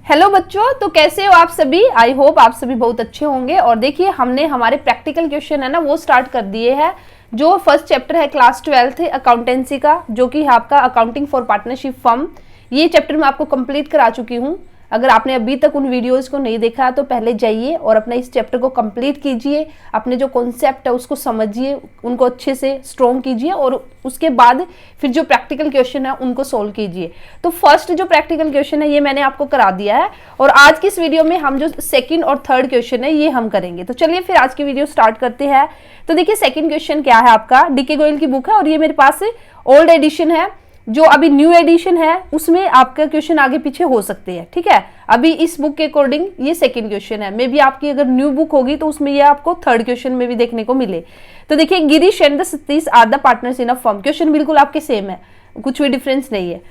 Hello बच्चों, तो कैसे हो आप सभी। आई होप आप सभी बहुत अच्छे होंगे। और देखिए हमने हमारे प्रैक्टिकल क्वेश्चन है ना वो स्टार्ट कर दिए हैं। जो फर्स्ट चैप्टर है क्लास 12th अकाउंटेंसी का, जो कि आपका अकाउंटिंग फॉर पार्टनरशिप फर्म, ये चैप्टर मैं आपको कंप्लीट करा चुकी हूँ। अगर आपने अभी तक उन वीडियोस को नहीं देखा तो पहले जाइए और अपना इस चैप्टर को कंप्लीट कीजिए। अपने जो कॉन्सेप्ट है उसको समझिए, उनको अच्छे से स्ट्रॉन्ग कीजिए और उसके बाद फिर जो प्रैक्टिकल क्वेश्चन है उनको सोल्व कीजिए। तो फर्स्ट जो प्रैक्टिकल क्वेश्चन है ये मैंने आपको करा दिया है और आज की इस वीडियो में हम जो सेकंड और थर्ड क्वेश्चन है ये हम करेंगे। तो चलिए फिर आज की वीडियो स्टार्ट करते हैं। तो देखिए सेकंड क्वेश्चन क्या है, आपका डीके गोयल की बुक है और ये मेरे पास ओल्ड एडिशन है। जो अभी न्यू एडिशन है उसमें आपका क्वेश्चन आगे पीछे हो सकते हैं, ठीक है। अभी इस बुक के अकॉर्डिंग ये सेकंड क्वेश्चन है। मे बी आपकी अगर न्यू बुक होगी तो उसमें ये आपको थर्ड क्वेश्चन में भी देखने को मिले। तो देखिए Girish and the Satish are the partners in a firm. Question बिल्कुल आपके सेम है, कुछ भी डिफरेंस नहीं है।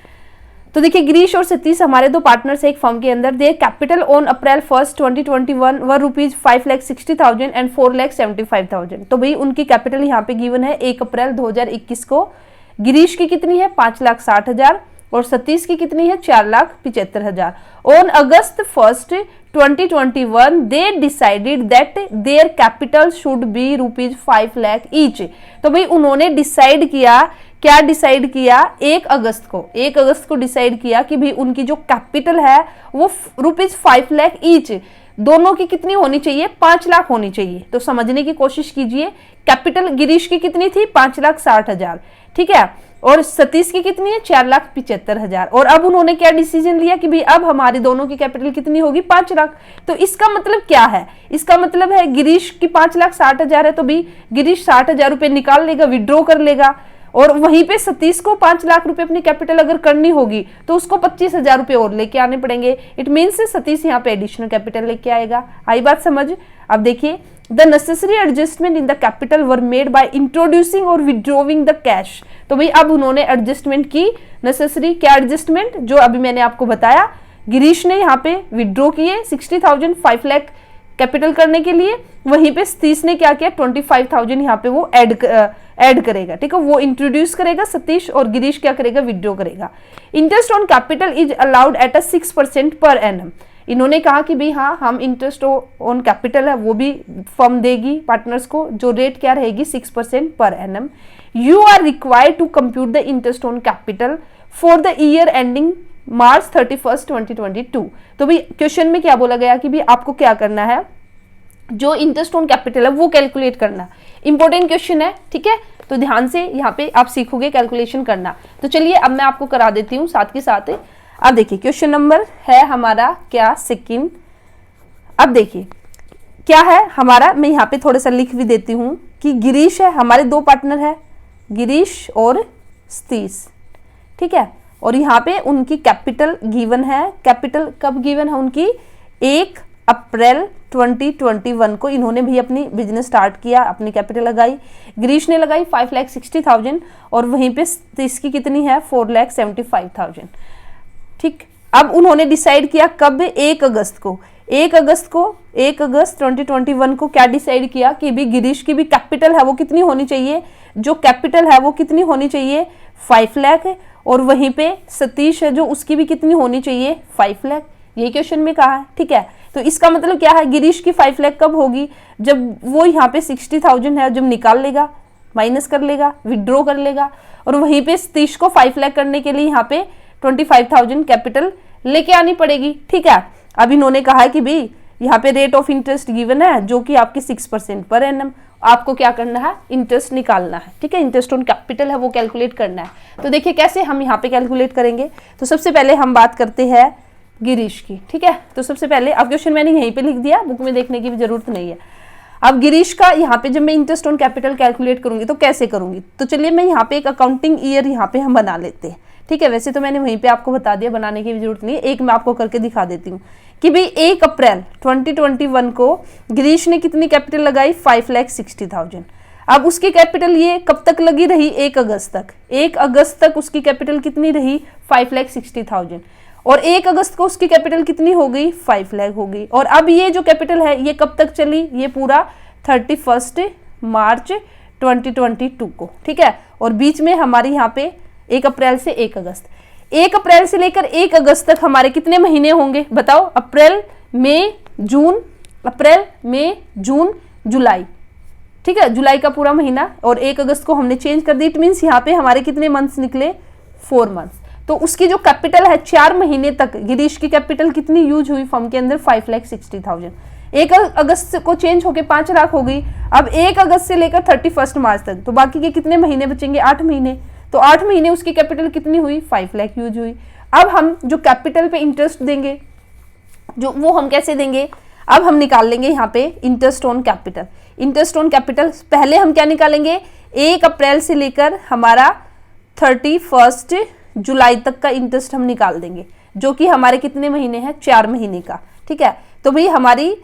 तो देखिए गिरीश और सतीश हमारे दो पार्टनर्स है एक फर्म के अंदर। Their capital on April 1 2021 were rupees 5,60,000 and 4,75,000। तो भाई उनकी कैपिटल यहाँ पे गिवन है 1 अप्रैल 2021 को। गिरीश की कितनी है 5,60,000 और सतीश की कितनी है 4,75,000। On August 1 2021 they decided that their capital should be rupees 5 lakh each. तो भाई उन्होंने डिसाइड किया, क्या डिसाइड किया, 1 अगस्त को डिसाइड किया कि भाई उनकी जो कैपिटल है वो रुपीज 5 लाख ईच, दोनों की कितनी होनी चाहिए 5 लाख होनी चाहिए। तो समझने की कोशिश कीजिए, कैपिटल गिरीश की कितनी थी 5,60,000, ठीक है, और सतीश की कितनी है 4,75,000। और अब उन्होंने क्या डिसीजन लिया कि भाई अब हमारी दोनों की कैपिटल कितनी होगी 5 लाख। तो इसका मतलब क्या है, इसका मतलब है गिरीश की 5,60,000 है तो भाई गिरीश 60,000 रुपए निकाल लेगा, विड्रॉ कर लेगा। और वहीं पे सतीश को 5 लाख रुपए अपनी कैपिटल अगर करनी होगी तो उसको 25,000 रुपए और लेके आने पड़ेंगे। इट मीन्स सतीश यहाँ पे एडिशनल कैपिटल लेके आएगा। आई बात समझ। अब देखिए the necessary adjustment in the capital were made by introducing और विड्रॉविंग द कैश। तो भाई अब उन्होंने एडजस्टमेंट की। नेसेसरी क्या एडजस्टमेंट, जो अभी मैंने आपको बताया, गिरीश ने यहाँ पे विड्रॉ किए 60,000 5 लाख कैपिटल करने के लिए। वहीं पे सतीश ने क्या किया 25,000 यहाँ पे वो ऐड करेगा, ठीक है, वो इंट्रोड्यूस करेगा सतीश और गिरीश क्या करेगा विड्रॉ करेगा। Interest on capital is allowed at अ 6% पर एनम। इन्होंने कहा कि भाई हाँ हम इंटरेस्ट ऑन कैपिटल है वो भी फर्म देगी पार्टनर्स को, जो रेट क्या रहेगी 6% पर annum. You are required to compute the interest on capital for the year ending March 31, 2022। तो भाई क्वेश्चन में क्या बोला गया कि भाई आपको क्या करना है, जो इंटरेस्ट ऑन कैपिटल है वो कैलकुलेट करना। इंपॉर्टेंट क्वेश्चन है, ठीक है, तो ध्यान से यहाँ पे आप सीखोगे कैलकुलेशन करना। तो चलिए अब मैं आपको करा देती हूँ साथ के साथ। अब देखिए क्वेश्चन नंबर है हमारा क्या सेकंड। अब देखिए क्या है हमारा, मैं यहाँ पे थोड़ा सा लिख भी देती हूँ कि गिरीश है, हमारे दो पार्टनर है गिरीश और सतीश, ठीक है, और यहाँ पे उनकी कैपिटल गिवन है। कैपिटल कब गिवन है उनकी 1 अप्रैल 2021 को इन्होंने भी अपनी बिजनेस स्टार्ट किया, अपनी कैपिटल लगाई। गिरीश ने लगाई 5,60,000 और वहीं पे इसकी कितनी है 4,75,000, ठीक। अब उन्होंने डिसाइड किया कब 1 अगस्त को 1 अगस्त 2021 को क्या डिसाइड किया कि भी गिरीश की भी कैपिटल है वो कितनी होनी चाहिए, जो कैपिटल है वो कितनी होनी चाहिए 5 लाख, और वहीं पे सतीश है जो उसकी भी कितनी होनी चाहिए 5 लाख। यही क्वेश्चन में कहा है, ठीक है। तो इसका मतलब क्या है, गिरीश की 5 लाख कब होगी, जब वो यहाँ पे 60,000 है जब निकाल लेगा, माइनस कर लेगा, विड्रॉ कर लेगा, और वहीं पे सतीश को 5 लाख करने के लिए यहाँ पे 25,000 कैपिटल लेके आनी पड़ेगी, ठीक है। अब इन्होंने कहा है कि भाई यहाँ पे रेट ऑफ इंटरेस्ट गिवन है जो कि आपकी 6% पर एनम। आपको क्या करना है, इंटरेस्ट निकालना है, ठीक है, इंटरेस्ट ऑन कैपिटल है वो कैलकुलेट करना है। तो देखिए कैसे हम यहाँ पे कैलकुलेट करेंगे। तो सबसे पहले हम बात करते हैं गिरीश की, ठीक है। तो सबसे पहले अब क्वेश्चन मैंने यहीं पे लिख दिया, बुक में देखने की भी जरूरत नहीं है। अब गिरीश का यहाँ पे जब मैं इंटरेस्ट ऑन कैपिटल कैलकुलेट करूंगी तो कैसे करूंगी, तो चलिए मैं यहाँ पे एक अकाउंटिंग ईयर यहाँ पे हम बना लेते हैं, ठीक है। वैसे तो मैंने वहीं पे आपको बता दिया, बनाने की भी जरूरत नहीं है, एक मैं आपको करके दिखा देती हूँ कि भाई 1 अप्रैल 2021 को गिरीश ने कितनी कैपिटल लगाई 5,60,000। अब उसकी कैपिटल ये कब तक लगी रही 1 अगस्त तक। 1 अगस्त तक उसकी कैपिटल कितनी रही 5,60,000 और 1 अगस्त को उसकी कैपिटल कितनी हो गई 5 लाख हो गई। और अब ये जो कैपिटल है ये कब तक चली, ये पूरा 31 मार्च 2022 को, ठीक है। और बीच में हमारी यहाँ पे 1 अप्रैल से 1 अगस्त 1 अप्रैल से लेकर 1 अगस्त तक हमारे कितने महीने होंगे बताओ? अप्रैल मई जून, अप्रैल मई जून जुलाई, ठीक है, जुलाई का पूरा महीना, और 1 अगस्त को हमने चेंज कर दी। इट मीन्स यहाँ पे हमारे कितने मंथ्स निकले? 4 मंथ्स। तो उसकी जो कैपिटल है 4 महीने तक, गिरीश की कैपिटल कितनी यूज हुई फर्म के अंदर? 5,60,000। 1 अगस्त को चेंज होके 5 लाख हो गई। अब 1 अगस्त से लेकर 31 मार्च तक, तो बाकी के कितने महीने बचेंगे? 8 महीने। तो 8 महीने उसकी कैपिटल कितनी हुई? 5 लाख यूज हुई। अब हम जो कैपिटल पे इंटरेस्ट देंगे, जो वो हम कैसे देंगे? अब हम निकाल लेंगे यहाँ पे interest on capital. Interest on capital पहले हम क्या निकालेंगे? 1 अप्रैल से लेकर हमारा 31 जुलाई तक का इंटरेस्ट हम निकाल देंगे, जो कि हमारे कितने महीने हैं? 4 महीने का, ठीक है। तो भाई हमारी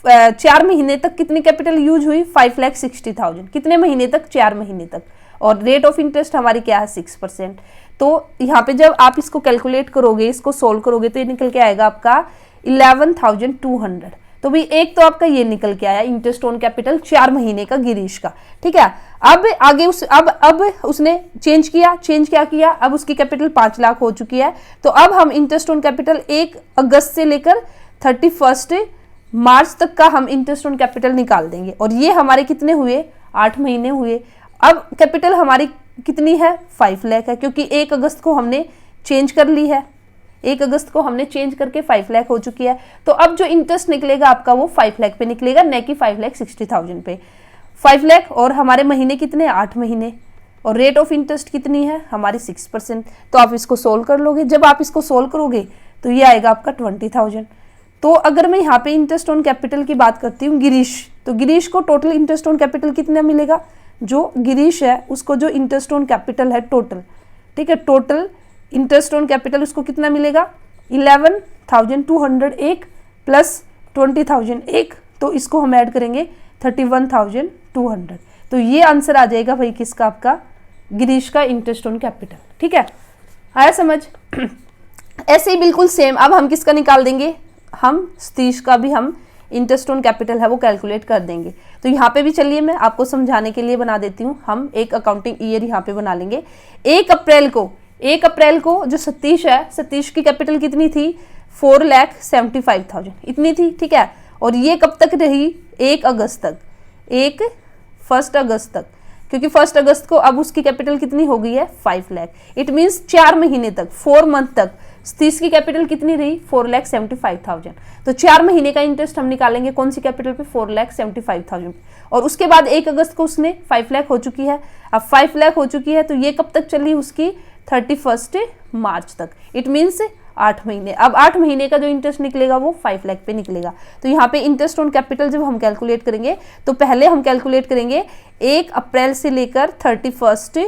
4 महीने तक कितनी कैपिटल यूज हुई? 5,60,000। कितने महीने तक? 4 महीने तक। और रेट ऑफ इंटरेस्ट हमारी क्या है? 6%। तो यहाँ पे जब आप इसको कैलकुलेट करोगे, इसको सोल्व करोगे, तो ये निकल के आएगा आपका 11,200। तो भाई एक तो आपका ये निकल के आया इंटरेस्ट ऑन कैपिटल 4 महीने का गिरीश का, ठीक है। अब आगे अब उसने चेंज क्या किया? अब उसकी कैपिटल 5 लाख हो चुकी है। तो अब हम इंटरेस्ट ऑन कैपिटल 1 अगस्त से लेकर 31 मार्च तक का हम इंटरेस्ट ऑन कैपिटल निकाल देंगे, और ये हमारे कितने हुए? 8 महीने हुए। अब कैपिटल हमारी कितनी है? 5 लाख है, क्योंकि 1 अगस्त को हमने चेंज कर ली है। 1 अगस्त को हमने चेंज करके 5 लाख हो चुकी है। तो अब जो इंटरेस्ट निकलेगा आपका वो 5 लाख पे निकलेगा, न कि 5,60,000 पे। 5 लाख और हमारे महीने कितने? 8 महीने। और रेट ऑफ इंटरेस्ट कितनी है? हमारी 6%। तो आप इसको सोल्व कर लोगे। जब आप इसको सोल्व करोगे तो ये आएगा आपका 20,000। तो अगर मैं यहाँ पे इंटरेस्ट ऑन कैपिटल की बात करती हूँ गिरीश, तो गिरीश को टोटल इंटरेस्ट ऑन कैपिटल कितना मिलेगा? जो गिरीश है उसको जो इंटरेस्ट ऑन कैपिटल है टोटल, ठीक है, टोटल इंटरेस्ट ऑन कैपिटल उसको कितना मिलेगा? 11,201 प्लस 20,000 एक, तो इसको हम ऐड करेंगे 31,200। तो ये आंसर आ जाएगा भाई किसका? आपका गिरीश का इंटरेस्ट ऑन कैपिटल, ठीक है। आया समझ? ऐसे ही बिल्कुल सेम अब हम किसका निकाल देंगे? हम सतीश का भी हम इंटरेस्ट ऑन कैपिटल है वो कैलकुलेट कर देंगे। तो यहाँ पे भी चलिए मैं आपको समझाने के लिए बना देती हूँ। हम एक अकाउंटिंग ईयर यहाँ पे बना लेंगे। 1 अप्रैल को जो सतीश है, सतीश की कैपिटल कितनी थी? 4,75,000 इतनी थी, ठीक है। और ये कब तक रही? 1 अगस्त तक, 1 अगस्त तक, क्योंकि 1 अगस्त को अब उसकी कैपिटल कितनी हो गई है? 5 लाख। इट मीन्स 4 महीने तक, 4 मंथ तक सतीश की कैपिटल कितनी रही? 4,75,000। तो 4 महीने का इंटरेस्ट हम निकालेंगे कौन सी कैपिटल पे? 4,75,000। और उसके बाद 1 अगस्त को उसने 5 लाख हो चुकी है। अब 5 लाख हो चुकी है तो ये कब तक चली? उसकी 31 मार्च तक। इट मीन्स 8 महीने। अब 8 महीने का जो इंटरेस्ट निकलेगा वो 5 लाख पे निकलेगा। तो यहाँ पे इंटरेस्ट ऑन कैपिटल जब हम कैलकुलेट करेंगे तो पहले हम कैलकुलेट करेंगे 1 अप्रैल से लेकर 31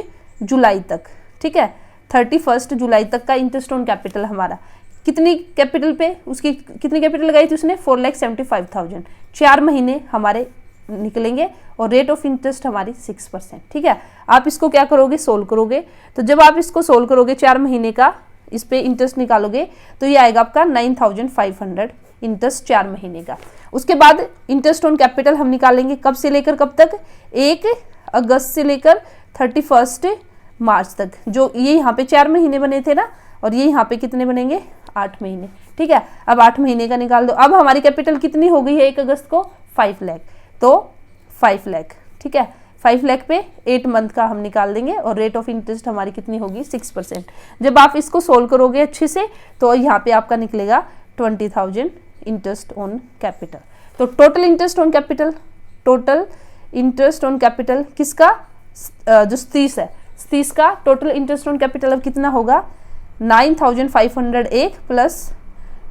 जुलाई तक, ठीक है। 31 जुलाई तक का इंटरेस्ट ऑन कैपिटल हमारा कितनी कैपिटल पे, उसकी कितनी कैपिटल लगाई थी उसने? 4,75,000। 4 महीने हमारे निकलेंगे और रेट ऑफ इंटरेस्ट हमारी 6%, ठीक है। आप इसको क्या करोगे? सोल्व करोगे। तो जब आप इसको सोल्व करोगे 4 महीने का इस पे इंटरेस्ट निकालोगे तो ये आएगा आपका 9,500 इंटरेस्ट 4 महीने का। उसके बाद इंटरेस्ट ऑन कैपिटल हम निकालेंगे कब से लेकर कब तक? 1 अगस्त से लेकर 31 मार्च तक। जो ये यहाँ पे 4 महीने बने थे ना, और ये यहाँ पे कितने बनेंगे? 8 महीने, ठीक है। अब 8 महीने का निकाल दो। अब हमारी कैपिटल कितनी हो गई है 1 अगस्त को? 5 लाख। तो 5 लाख, ठीक है। 5 लाख पे 8 मंथ का हम निकाल देंगे और रेट ऑफ इंटरेस्ट हमारी कितनी होगी? 6%। जब आप इसको सोल्व करोगे अच्छे से तो यहाँ पे आपका निकलेगा 20,000 इंटरेस्ट ऑन कैपिटल। तो टोटल इंटरेस्ट ऑन कैपिटल किसका? जो सतीश है, सतीश का टोटल इंटरेस्ट ऑन कैपिटल अब कितना होगा? 9,501 प्लस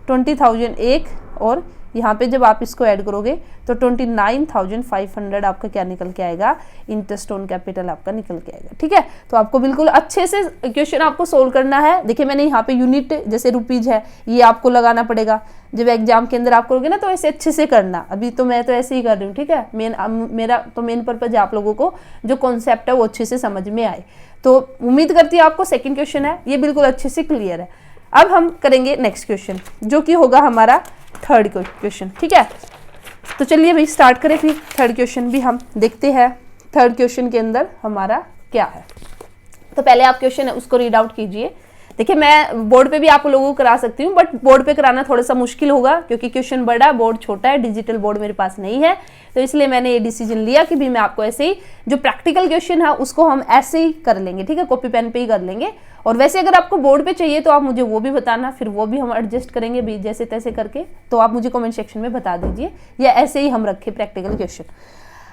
20,000 एक, और यहाँ पे जब आप इसको ऐड करोगे तो 29,500 आपका क्या निकल के आएगा? इंटरेस्ट ऑन कैपिटल आपका निकल के आएगा, ठीक है। तो आपको बिल्कुल अच्छे से क्वेश्चन आपको सोल्व करना है। देखिए मैंने यहाँ पे यूनिट जैसे रुपीज है ये आपको लगाना पड़ेगा। जब एग्जाम के अंदर आप करोगे ना तो ऐसे अच्छे से करना। अभी तो मैं तो ऐसे ही कर रही हूँ, ठीक है। मेरा तो मेन पर्पज है आप लोगों को जो कॉन्सेप्ट है वो अच्छे से समझ में आए। तो उम्मीद करती हूँ आपको सेकेंड क्वेश्चन है ये बिल्कुल अच्छे से क्लियर है। अब हम करेंगे नेक्स्ट क्वेश्चन जो कि होगा हमारा थर्ड क्वेश्चन, ठीक है। तो चलिए भाई स्टार्ट करें फिर थर्ड क्वेश्चन भी हम देखते हैं थर्ड क्वेश्चन के अंदर हमारा क्या है। तो पहले आप क्वेश्चन है उसको रीड आउट कीजिए। देखिए मैं बोर्ड पे भी आप लोगों को करा सकती हूँ, बट बोर्ड पे कराना थोड़ा सा मुश्किल होगा क्योंकि क्वेश्चन बड़ा, बोर्ड छोटा है, डिजिटल बोर्ड मेरे पास नहीं है, तो इसलिए मैंने ये डिसीजन लिया कि भी मैं आपको ऐसे ही जो प्रैक्टिकल क्वेश्चन है उसको हम ऐसे ही कर लेंगे, ठीक है, कॉपी पेन पे ही कर लेंगे। और वैसे अगर आपको बोर्ड पे चाहिए तो आप मुझे वो भी बताना, फिर वो भी हम एडजस्ट करेंगे भी जैसे तैसे करके, तो आप मुझे कॉमेंट सेक्शन में बता दीजिए, या ऐसे ही हम रखें प्रैक्टिकल क्वेश्चन।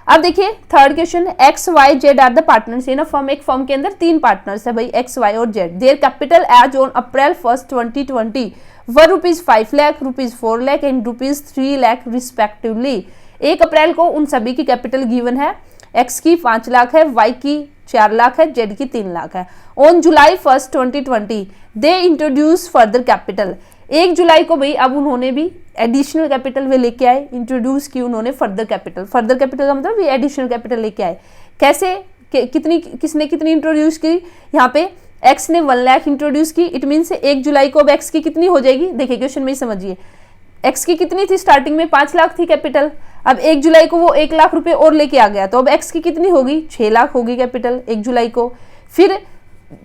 अब देखिए third question, X Y Z are the partners in a firm. एक फर्म के अंदर 3 पार्टनर्स है भाई, एक्स वाई और Z. Their capital as on April 1, 2020 were ₹5 lakh, ₹4 lakh and ₹3 lakh respectively. 1 अप्रैल को उन सभी की कैपिटल गिवन है, एक्स की 5 लाख है, वाई की 4 लाख है, जेड की 3 लाख है। On July 1, 2020 they introduce further capital. 1 जुलाई को भाई अब उन्होंने भी एडिशनल कैपिटल वे लेके आए, इंट्रोड्यूस की उन्होंने फर्दर कैपिटल। फर्दर कैपिटल का मतलब ये एडिशनल कैपिटल लेके आए। कैसे, कितनी, किसने कितनी इंट्रोड्यूस की, यहाँ पे एक्स ने 1 लाख इंट्रोड्यूस की। इट मीन 1 जुलाई को अब एक्स की कितनी हो जाएगी, देखिए क्वेश्चन में ही समझिए, एक्स की कितनी थी स्टार्टिंग में, 5 लाख थी कैपिटल। अब 1 जुलाई को वो 1 लाख रुपए और लेके आ गया, तो अब एक्स की कितनी होगी, 6 लाख होगी कैपिटल 1 जुलाई को। फिर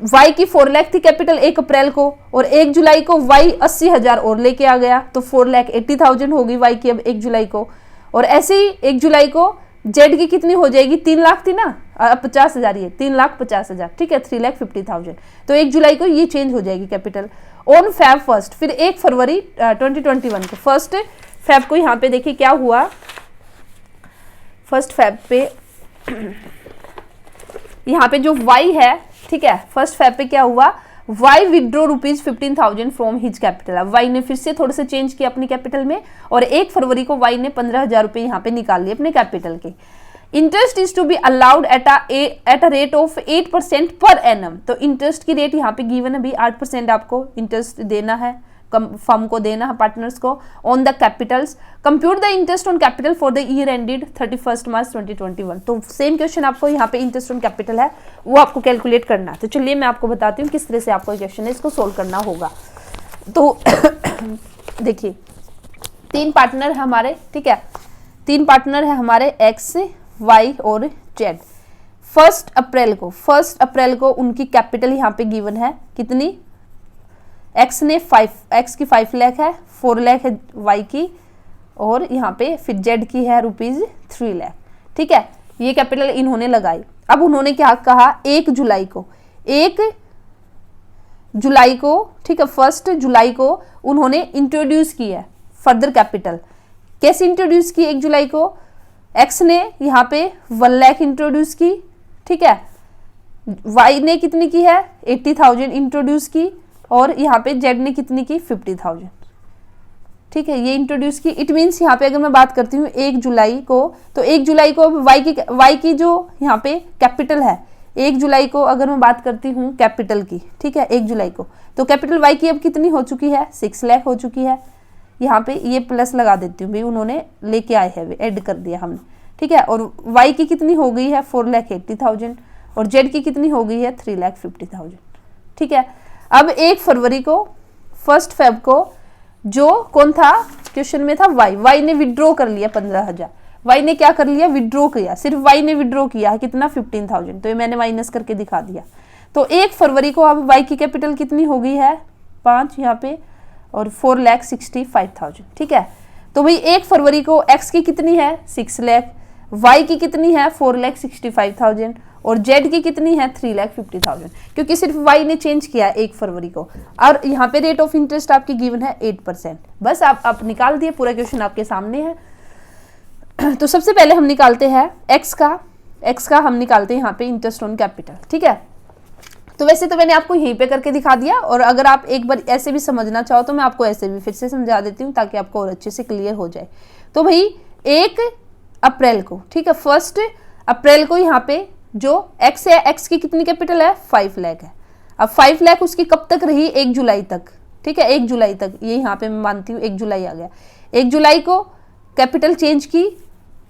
वाई की 4 लाख थी कैपिटल 1 अप्रैल को, और 1 जुलाई को वाई 80,000 और लेके आ गया, तो 4,80,000 होगी वाई की अब 1 जुलाई को। और ऐसे ही 1 जुलाई को जेड की कितनी हो जाएगी, 3 लाख थी ना, अब 50,000, ये 3,50,000, ठीक है, 3,50,000। तो 1 जुलाई को ये चेंज हो जाएगी कैपिटल। ऑन Feb 1, फिर 1 फरवरी 2021 को, 1 Feb को यहाँ पे देखिए क्या हुआ, 1 Feb पे यहाँ पे जो वाई है, ठीक है, 1 Feb पे क्या हुआ, Y withdrew ₹15,000 from his capital. अब वाई ने फिर से थोड़ा सा चेंज किया अपनी कैपिटल में, और 1 फरवरी को वाई ने 15,000 रुपए यहाँ पे निकाल लिए अपने कैपिटल के। Interest is to be allowed at a rate of 8% पर एनम। तो इंटरेस्ट की रेट यहाँ पे गिवन है भी, 8% आपको इंटरेस्ट देना है, फर्म को देना है, पार्टनर्स को, on the Capitals. Compute the interest on capital for the year ended 31 मार्च 2021। तो सेम क्वेश्चन आपको यहाँ पे इंटरेस्ट ऑन कैपिटल है वो आपको कैलकुलेट करना है। तो चलिए मैं आपको बताती हूँ किस तरह से आपको क्वेश्चन है इसको सोल्व करना होगा। तो देखिए 3 पार्टनर है हमारे, ठीक है, 3 पार्टनर है हमारे एक्स, वाई और जेड। 1 अप्रैल को उनकी कैपिटल यहाँ पे गिवन है कितनी, एक्स की 5 लाख है, 4 लाख है वाई की, और यहाँ पे फिर जेड की है ₹3 लाख, ठीक है, ये कैपिटल इन्होंने लगाई। अब उन्होंने क्या कहा, 1 जुलाई को, ठीक है, 1 जुलाई को उन्होंने इंट्रोड्यूस किया फर्दर कैपिटल। कैसे इंट्रोड्यूस की, 1 जुलाई को एक्स ने यहाँ पे 1 लाख इंट्रोड्यूस की, ठीक है, वाई ने कितनी की है, 80,000 इंट्रोड्यूस की, और यहाँ पे जेड ने कितनी की, 50,000, ठीक है, ये इंट्रोड्यूस की। इट मीन्स यहाँ पे अगर मैं बात करती हूँ 1 जुलाई को, तो 1 जुलाई को वाई की जो यहाँ पे कैपिटल है, 1 जुलाई को अगर मैं बात करती हूँ कैपिटल की, ठीक है, 1 जुलाई को, तो कैपिटल वाई की अब कितनी हो चुकी है, 6 लाख हो चुकी है। यहाँ पे ये प्लस लगा देती हूँ भाई, उन्होंने लेके आए हैं, ऐड कर दिया हमने, ठीक है, और वाई की कितनी हो गई है, 4,80,000, और जेड की कितनी हो गई है, 3,50,000, ठीक है। अब 1 फरवरी को, 1 Feb को, जो कौन था क्वेश्चन में था, वाई ने विड्रॉ कर लिया 15,000। वाई ने क्या कर लिया, विड्रॉ किया, सिर्फ वाई ने विड्रॉ किया है कितना, 15,000, तो ये मैंने माइनस करके दिखा दिया। तो 1 फरवरी को अब वाई की कैपिटल कितनी हो गई है, 5 यहाँ पे, और 4,65,000, ठीक है। तो भाई 1 फरवरी को एक्स की कितनी है, 6 लाख, वाई की कितनी है, 4,65,000, और जेड की कितनी है, 3,50,000, क्योंकि सिर्फ वाई ने चेंज किया 1 फरवरी को। और यहाँ पे रेट ऑफ इंटरेस्ट आपकी गिवन है 8%। बस आप निकाल दिए, पूरा क्वेश्चन आपके सामने है। तो सबसे पहले हम निकालते हैं एक्स का हम निकालते हैं यहाँ पे इंटरेस्ट ऑन कैपिटल, ठीक है। तो वैसे तो मैंने आपको यहीं पे करके दिखा दिया, और अगर आप एक बार ऐसे भी समझना चाहो तो मैं आपको ऐसे भी फिर से समझा देती हूँ ताकि आपको और अच्छे से क्लियर हो जाए। तो भाई 1 अप्रैल को, ठीक है, 1 अप्रैल को यहाँ पे जो एक्स है, एक्स की कितनी कैपिटल है, 5 लाख है। अब 5 लाख उसकी कब तक रही, 1 जुलाई तक, ठीक है, 1 जुलाई तक, ये यहाँ पे मैं मानती हूँ 1 जुलाई आ गया। 1 जुलाई को कैपिटल चेंज की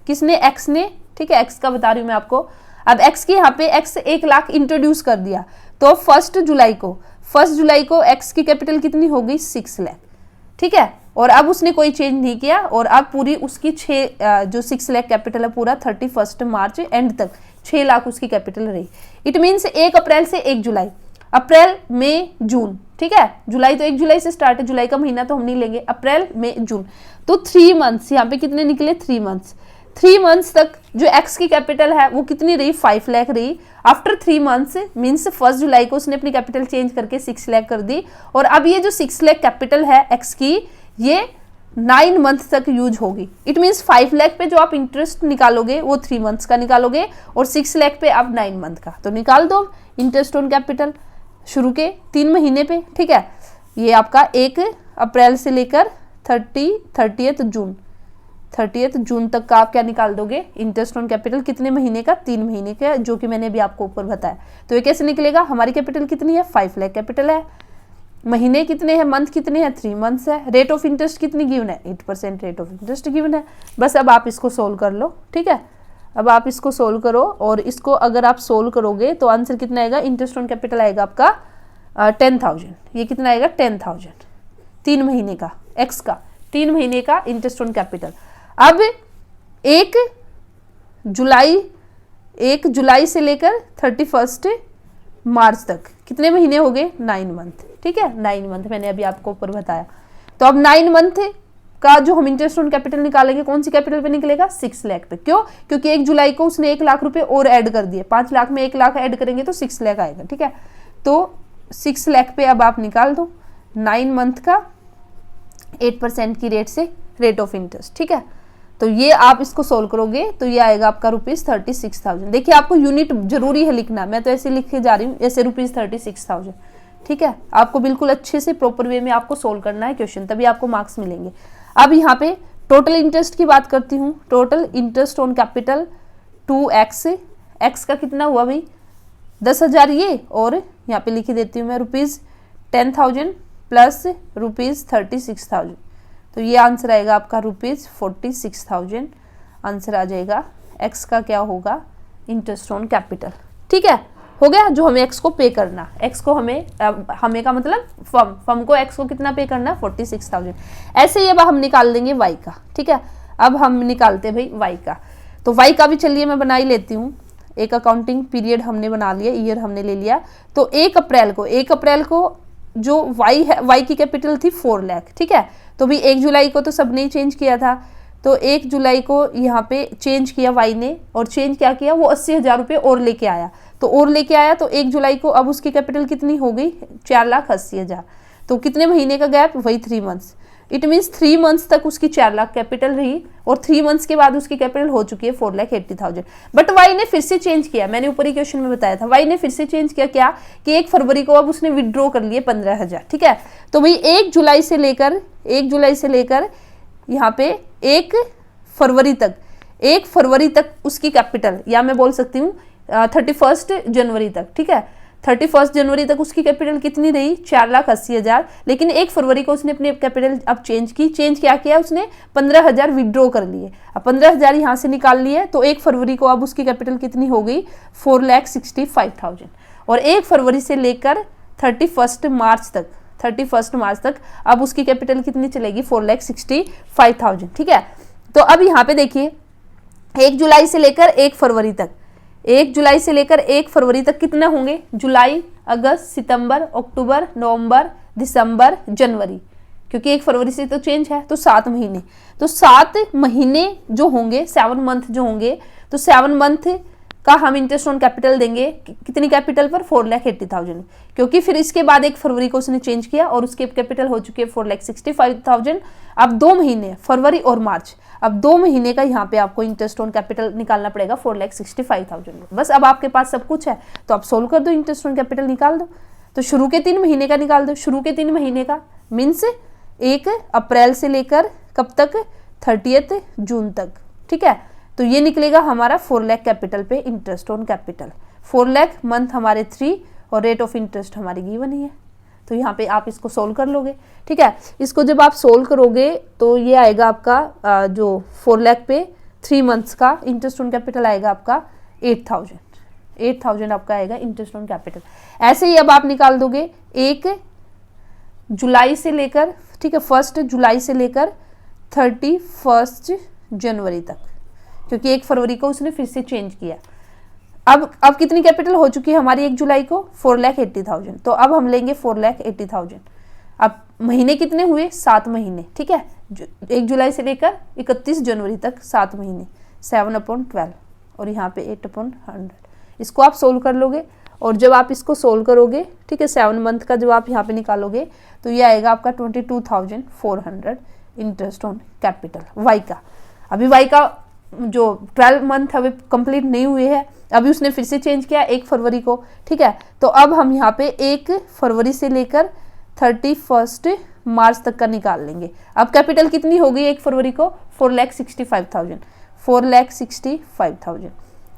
किसने, एक्स ने, ठीक है, एक्स का बता रही हूँ मैं आपको। अब एक्स की यहाँ पे एक्स 1 लाख इंट्रोड्यूस कर दिया, तो 1 जुलाई को एक्स की कैपिटल कितनी हो गई, 6 लाख, ठीक है। और अब उसने कोई चेंज नहीं किया, और अब पूरी उसकी 6 लाख कैपिटल है, पूरा 31 मार्च एंड तक 6 लाख उसकी कैपिटल रही। इट मीन्स 1 अप्रैल से 1 जुलाई, अप्रैल, मई, जून, ठीक है, जुलाई तो 1 जुलाई से स्टार्ट है, जुलाई का महीना तो हम नहीं लेंगे, अप्रैल मई जून, तो 3 मंथ्स, यहाँ पे कितने निकले 3 मंथ्स। 3 मंथ्स तक जो एक्स की कैपिटल है वो कितनी रही 5 लाख रही। आफ्टर 3 मंथ्स मीन्स 1 जुलाई को उसने अपनी कैपिटल चेंज करके 6 लाख कर दी, और अब ये जो 6 लाख कैपिटल है एक्स की ये 9 मंथ तक यूज होगी। इट मीन्स 5 लाख पे जो आप इंटरेस्ट निकालोगे वो 3 मंथ्स का निकालोगे, और 6 लाख पे आप 9 मंथ का, तो निकाल दो इंटरेस्ट ऑन कैपिटल शुरू के 3 महीने पे। ठीक है, ये आपका 1 अप्रैल से लेकर 30 जून तक का आप क्या निकाल दोगे इंटरेस्ट ऑन कैपिटल, कितने महीने का 3 महीने का, जो कि मैंने अभी आपको ऊपर बताया। तो ये कैसे निकलेगा, हमारी कैपिटल कितनी है 5 लाख कैपिटल है, महीने कितने हैं, मंथ कितने हैं 3 मंथ्स है, रेट ऑफ इंटरेस्ट कितनी गिवन है 8% रेट ऑफ इंटरेस्ट गिवन है। बस अब आप इसको सोल्व कर लो। ठीक है, अब आप इसको सोल्व करो, और इसको अगर आप सोल्व करोगे तो आंसर कितना आएगा, इंटरेस्ट ऑन कैपिटल आएगा आपका 10,000। ये कितना आएगा 10,000, 3 महीने का एक्स का 3 महीने का इंटरेस्ट ऑन कैपिटल। अब 1 जुलाई से लेकर 31 मार्च तक कितने महीने हो गए 9 मंथ। ठीक है, 9 मंथ मैंने अभी आपको ऊपर बताया। तो अब 9 मंथ का जो हम इंटरेस्ट ऑन कैपिटल निकालेंगे कौन सी कैपिटल पे निकलेगा 6 लाख पे। क्यों, क्योंकि 1 जुलाई को उसने 1 लाख रुपए और ऐड कर दिए, 5 लाख में 1 लाख ऐड करेंगे तो 6 लाख आएगा। ठीक है, तो 6 लाख पे अब आप निकाल दो 9 मंथ का 8% की रेट से रेट ऑफ इंटरेस्ट। ठीक है, तो ये आप इसको सोल्व करोगे तो ये आएगा आपका ₹36,000। देखिए आपको यूनिट जरूरी है लिखना, मैं तो ऐसे लिख के जा रही हूँ, ऐसे ₹36,000। ठीक है, आपको बिल्कुल अच्छे से प्रॉपर वे में आपको सोल्व करना है क्वेश्चन, तभी आपको मार्क्स मिलेंगे। अब यहाँ पे टोटल इंटरेस्ट की बात करती हूँ, total interest on capital 2x, x का कितना हुआ भाई 10,000 ये, और यहाँ पे लिख देती हूँ मैं ₹10,000 प्लस ₹36,000, तो ये आंसर आएगा आपका ₹46,000 आंसर आ जाएगा। एक्स का क्या होगा इंटरेस्ट ऑन कैपिटल। ठीक है, हो गया, जो हमें एक्स को पे करना, एक्स को हमें का मतलब फर्म को एक्स को कितना पे करना 46,000। ऐसे ही अब हम निकाल देंगे वाई का। ठीक है, अब हम निकालते हैं भाई वाई का, तो वाई का भी चलिए मैं बना ही लेती हूँ। एक अकाउंटिंग पीरियड हमने बना लिया, ईयर हमने ले लिया। तो 1 अप्रैल को जो वाई है, वाई की कैपिटल थी 4 लाख। ठीक है, तो भी 1 जुलाई को तो सबने ही चेंज किया था, तो 1 जुलाई को यहाँ पे चेंज किया वाई ने, और चेंज क्या किया वो 80,000 रुपये और लेके आया, तो 1 जुलाई को अब उसकी कैपिटल कितनी हो गई 4,80,000। तो कितने महीने का गैप, वही 3 मंथ्स। इट मीन्स 3 मंथ्स तक उसकी 4 लाख कैपिटल रही, और 3 मंथ्स के बाद उसकी कैपिटल हो चुकी है 4,80,000। बट वाई ने फिर से चेंज किया, मैंने ऊपर ही क्वेश्चन में बताया था, वाई ने फिर से चेंज किया क्या कि 1 फरवरी को अब उसने विड्रॉ कर लिए 15,000। ठीक है, तो भाई 1 जुलाई से लेकर यहाँ पे 1 फरवरी तक उसकी कैपिटल, या मैं बोल सकती हूँ 31 जनवरी तक। ठीक है, 31 जनवरी तक उसकी कैपिटल कितनी रही 4,80,000, लेकिन 1 फरवरी को उसने अपनी कैपिटल अब चेंज क्या किया उसने 15,000 विड्रॉ कर लिए। अब 15,000 यहाँ से निकाल लिए, तो 1 फरवरी को अब उसकी कैपिटल कितनी हो गई 4,65,000, और 1 फरवरी से लेकर 31 मार्च तक अब उसकी कैपिटल कितनी चलेगी 4,65,000। ठीक है, तो अब यहाँ पे देखिए 1 जुलाई से लेकर 1 फरवरी तक कितने होंगे, जुलाई, अगस्त, सितंबर, अक्टूबर, नवंबर, दिसंबर, जनवरी, क्योंकि 1 फरवरी से तो चेंज है, तो 7 महीने। तो 7 महीने जो होंगे 7 मंथ जो होंगे, तो 7 मंथ का हम इंटरेस्ट ऑन कैपिटल देंगे कितनी कैपिटल पर 4,80,000, क्योंकि फिर इसके बाद 1 फरवरी को उसने चेंज किया और उसकी कैपिटल हो चुकी है 4,65,000। अब 2 महीने फरवरी और मार्च, अब 2 महीने का यहाँ पे आपको इंटरेस्ट ऑन कैपिटल निकालना पड़ेगा 4,65,000। बस अब आपके पास सब कुछ है, तो आप सोल्व कर दो, इंटरेस्ट ऑन कैपिटल निकाल दो। तो शुरू के 3 महीने का निकाल दो, शुरू के 3 महीने का मीन्स 1 अप्रैल से लेकर कब तक 30 जून तक। ठीक है, तो ये निकलेगा हमारा 4 लाख कैपिटल पे interest on capital, 4 lakh month हमारे 3 और रेट ऑफ इंटरेस्ट हमारी गिवन ही है। तो यहाँ पे आप इसको सोल्व कर लोगे। ठीक है, इसको जब आप सोल्व करोगे तो ये आएगा आपका जो 4 लाख पे 3 मंथ्स का इंटरेस्ट ऑन कैपिटल आएगा आपका 8,000 आपका आएगा इंटरेस्ट ऑन कैपिटल। ऐसे ही अब आप निकाल दोगे 1 जुलाई से लेकर, ठीक है 1 जुलाई से लेकर 31 जनवरी तक, क्योंकि 1 फरवरी को उसने फिर से चेंज किया। अब कितनी कैपिटल हो चुकी है हमारी 1 जुलाई को? 4,80,000। तो अब हम लेंगे 4,80,000। अब महीने कितने हुए? 7 महीने, ठीक है, 1 जुलाई से लेकर 31 जनवरी तक 7 महीने, 7/12 और यहाँ पे 8/100। इसको आप सोल्व कर लोगे और जब आप इसको सोल्व करोगे, ठीक है, 7 मंथ का जब आप यहाँ पे निकालोगे तो ये आएगा आपका 22,400 इंटरेस्ट ऑन कैपिटल वाई का। अभी वाई का जो 12 मंथ अभी कंप्लीट नहीं हुए हैं, अभी उसने फिर से चेंज किया 1 फरवरी को, ठीक है। तो अब हम यहाँ पे 1 फरवरी से लेकर 31 मार्च तक का निकाल लेंगे। अब कैपिटल कितनी हो गई 1 फरवरी को? 4,65,000, 4,65,000।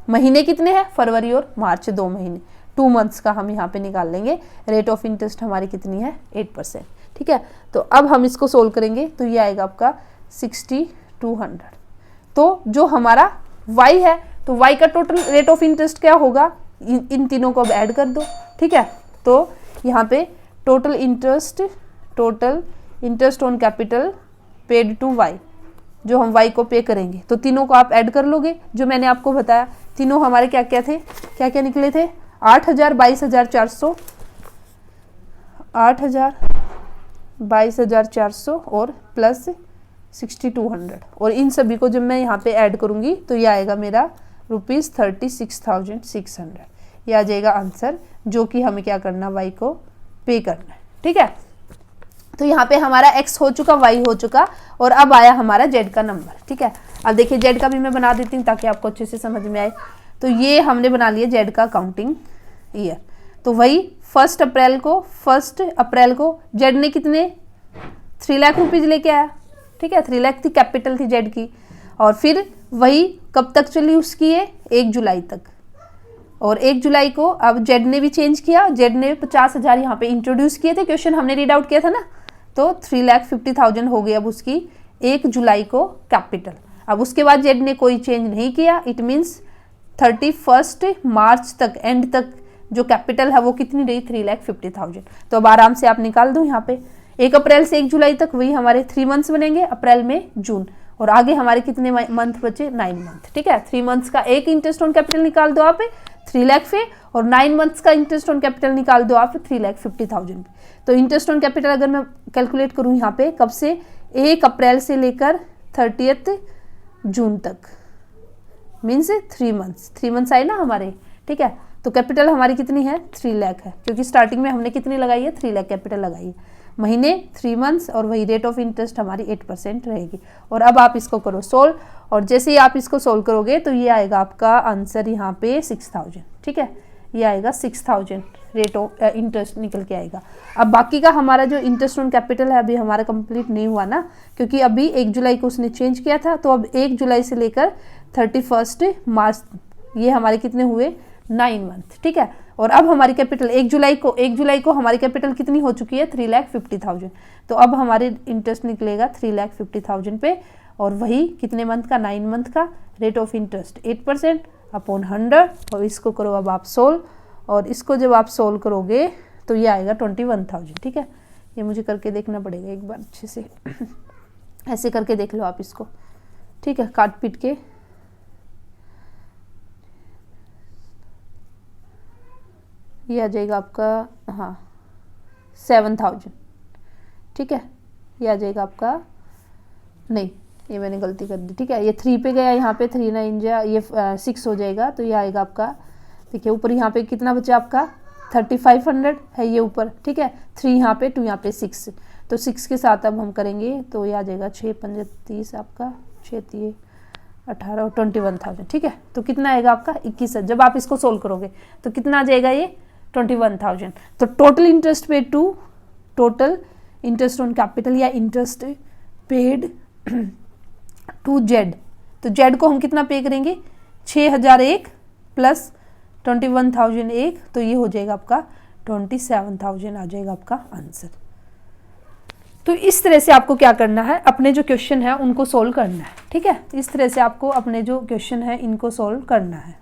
महीने कितने हैं? फरवरी और मार्च, 2 महीने, 2 मंथ्स का हम यहाँ पे निकाल लेंगे। रेट ऑफ इंटरेस्ट हमारी कितनी है? 8%, ठीक है। तो अब हम इसको सोल्व करेंगे तो ये आएगा आपका 6,200। तो जो हमारा y है, तो y का टोटल रेट ऑफ इंटरेस्ट क्या होगा? इन तीनों को अब ऐड कर दो, ठीक है। तो यहाँ पे total interest on capital paid to y, जो हम y को पे करेंगे, तो तीनों को आप ऐड कर लोगे। जो मैंने आपको बताया तीनों हमारे क्या क्या थे, क्या क्या निकले थे? 8,000, 22,400, 8,000, 22,400 और प्लस 6,200। और इन सभी को जब मैं यहाँ पे ऐड करूँगी तो ये आएगा मेरा ₹36,600। ये आ जाएगा आंसर, जो कि हमें क्या करना, y को पे करना है, ठीक है। तो यहाँ पे हमारा x हो चुका, y हो चुका और अब आया हमारा z का नंबर, ठीक है। अब देखिए z का भी मैं बना देती हूँ ताकि आपको अच्छे से समझ में आए। तो ये हमने बना लिया z का काउंटिंग ईयर। तो वही 1 अप्रैल को z ने कितने 3 लाख रुपीज लेके आया, ठीक है, 3 लाख थी कैपिटल थी z की। और फिर वही कब तक चली उसकी ये? 1 जुलाई तक। और 1 जुलाई को अब z ने भी चेंज किया, z ने 50,000 यहाँ पे इंट्रोड्यूस किए थे, क्वेश्चन हमने रीड आउट किया था ना। तो 3,50,000 हो गई अब उसकी 1 जुलाई को कैपिटल। अब उसके बाद z ने कोई चेंज नहीं किया, इट मीन्स 31 मार्च तक एंड तक जो कैपिटल है वो कितनी रही? 3,50,000। तो अब आराम से आप निकाल दो यहाँ पे 1 अप्रैल से 1 जुलाई तक, वही हमारे 3 मंथ्स बनेंगे, अप्रैल में जून, और आगे हमारे कितने मंथ बचे? 9 मंथ, ठीक है। 3 मंथ्स का एक इंटरेस्ट ऑन कैपिटल निकाल दो आप 3 लाख पे, और 9 मंथ्स का इंटरेस्ट ऑन कैपिटल निकाल दो आप 3,50,000 पे। तो इंटरेस्ट ऑन कैपिटल अगर मैं कैलकुलेट करूँ यहाँ पे कब से? 1 अप्रैल से लेकर 30 जून तक, मीन्स 3 मंथ्स आए ना हमारे, ठीक है। तो कैपिटल हमारी कितनी है? 3 लाख है, क्योंकि स्टार्टिंग में हमने कितनी लगाई है? 3 लाख कैपिटल लगाई है। महीने 3 मंथ्स और वही रेट ऑफ इंटरेस्ट हमारी 8% रहेगी। और अब आप इसको करो सोल्व, और जैसे ही आप इसको सोल्व करोगे तो ये आएगा आपका आंसर यहाँ पे 6,000, ठीक है। ये आएगा 6,000 रेट ऑफ इंटरेस्ट निकल के आएगा। अब बाकी का हमारा जो इंटरेस्ट ऑन कैपिटल है अभी हमारा कंप्लीट नहीं हुआ ना, क्योंकि अभी 1 जुलाई को उसने चेंज किया था। तो अब 1 जुलाई से लेकर 31 मार्च ये हमारे कितने हुए? 9 मंथ, ठीक है। और अब हमारी कैपिटल 1 जुलाई को हमारी कैपिटल कितनी हो चुकी है? 3,50,000। तो अब हमारे इंटरेस्ट निकलेगा 3,50,000 पे, और वही कितने मंथ का? 9 मंथ का। Rate of interest 8% upon 100। और इसको करो अब आप सोल्व, और इसको जब आप सोल्व करोगे तो ये आएगा 21,000, ठीक है। ये मुझे करके देखना पड़ेगा एक बार अच्छे से ऐसे करके देख लो आप इसको, ठीक है, काट पीट के। ये आ जाएगा आपका, हाँ, 7,000, ठीक है। ये आ जाएगा आपका, नहीं ये मैंने गलती कर दी, ठीक है। ये 3 पे गया, यहाँ पे 3 9 जा, ये 6 हो जाएगा। तो ये आएगा आपका, देखिए ऊपर यहाँ पे कितना बचा आपका? 3,500 है ये ऊपर, ठीक है। 3 यहाँ पे, 2 यहाँ पे, 6। तो 6 के साथ अब हम करेंगे तो ये आ जाएगा 6 5 30 आपका, 6 3 18 और 21,000, ठीक है। तो कितना आएगा आपका? 21। जब आप इसको सोल्व करोगे तो कितना आ जाएगा? ये 21,000। तो total interest paid to, total interest on capital या इंटरेस्ट पेड टू जेड। तो जेड को हम कितना पे करेंगे? 6,001 प्लस 21,001, तो ये हो जाएगा आपका 27,000 आ जाएगा आपका आंसर। तो इस तरह से आपको क्या करना है? अपने जो क्वेश्चन है उनको सोल्व करना है, ठीक है। इस तरह से आपको अपने जो क्वेश्चन है इनको सोल्व करना है,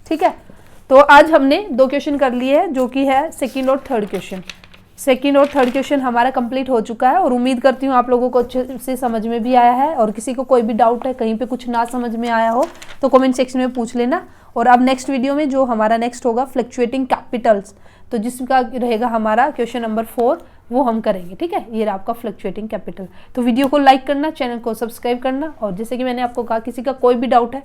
ठीक है। तो आज हमने 2 क्वेश्चन कर लिए हैं, जो कि है सेकंड और थर्ड क्वेश्चन। सेकंड और थर्ड क्वेश्चन हमारा कंप्लीट हो चुका है, और उम्मीद करती हूँ आप लोगों को अच्छे से समझ में भी आया है। और किसी को कोई भी डाउट है, कहीं पे कुछ ना समझ में आया हो तो कमेंट सेक्शन में पूछ लेना, और अब नेक्स्ट वीडियो में जो हमारा नेक्स्ट होगा फ्लक्चुएटिंग कैपिटल्स, तो जिसका रहेगा हमारा क्वेश्चन नंबर 4, वो हम करेंगे। ठीक है, ये रहा आपका फ्लक्चुएटिंग कैपिटल। तो वीडियो को लाइक करना, चैनल को सब्सक्राइब करना, और जैसे कि मैंने आपको कहा किसी का कोई भी डाउट है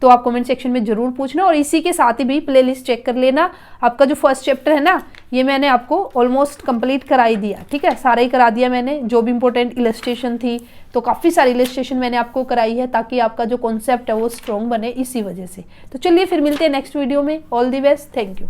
तो आप कमेंट सेक्शन में जरूर पूछना, और इसी के साथ ही भी प्लेलिस्ट चेक कर लेना। आपका जो फर्स्ट चैप्टर है ना, ये मैंने आपको ऑलमोस्ट कंप्लीट करा ही दिया। ठीक है, सारा ही करा दिया मैंने, जो भी इंपॉर्टेंट इलस्ट्रेशन थी, तो काफ़ी सारी इलस्ट्रेशन मैंने आपको कराई है, ताकि आपका जो कॉन्सेप्ट है वो स्ट्रॉन्ग बने इसी वजह से। तो चलिए फिर मिलते हैं नेक्स्ट वीडियो में। All the best, thank you.